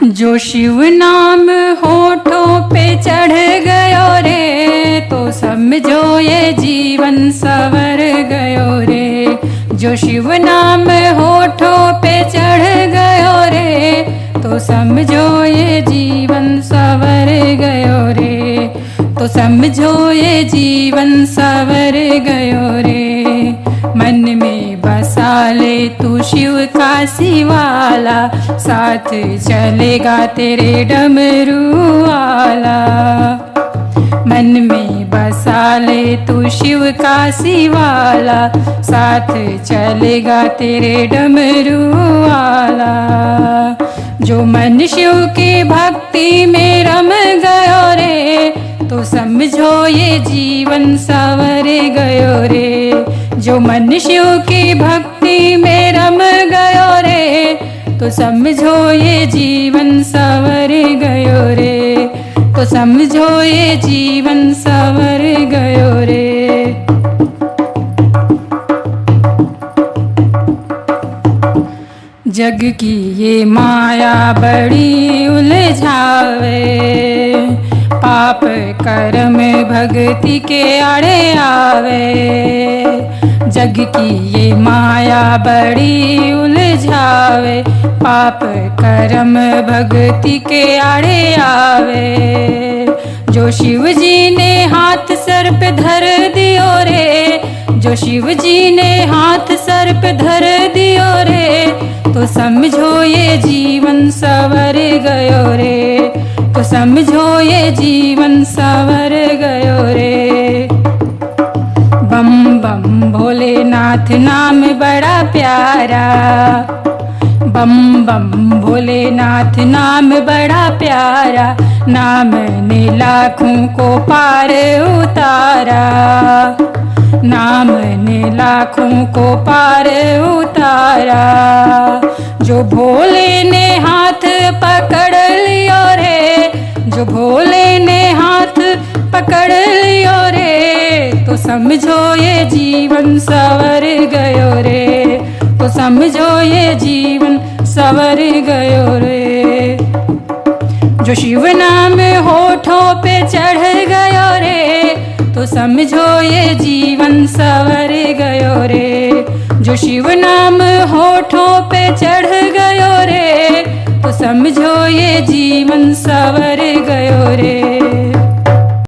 जो शिव नाम होठों पे चढ़ गयो रे, तो समझो ये जीवन सवर गयो रे। जो शिव नाम होठों पे चढ़ गयो रे, तो समझो ये जीवन सवर गयो रे। तो समझो ये जीवन सवर गयो रे। मन में बसा ले तू शिव का शिवाला, साथ चलेगा तेरे डमरू वाला। मन में बसा ले तू शिव का शिवाला, साथ चलेगा तेरे डमरू वाला। जो मन शिव की भक्ति में रम गयो रे, तो समझो ये जीवन सवर गयो रे। जो मन शिव की भक्ति में रम गयो रे, तो समझो ये जीवन सवर गयो रे। तो समझो ये जीवन सवर गयो रे। जग की ये माया बड़ी उलझावे, पाप कर्म भक्ति के आड़े आवे। जग की ये माया बड़ी उलझावे, पाप कर्म भक्ति के आड़े आवे। जो शिव जी ने हाथ सर पे धर दियो रे, जो शिव जी ने हाथ सर पे धर दियो रे, तो समझो ये जीवन सवर गयो रे। तो समझो ये जीवन सवर गयो रे। बम बम भोलेनाथ नाम बड़ा प्यारा, बम बम भोलेनाथ नाम बड़ा प्यारा। नाम ने लाखों को पार उतारा, नाम ने लाखों को पार उतारा। जो भोले ने हाथ पकड़ लियो रे, जो भोले ने हाथ पकड़ लियो रे, तो समझो ये जीवन सवर गयो रे। तो समझो ये जीवन सवर गयो रे। जो शिव नाम होठों पे चढ़ गयो रे, तो समझो ये जीवन सवर गयो रे। जो शिव नाम होठों पे चढ़ गयो रे, तो समझो ये जीवन सवर गयो रे।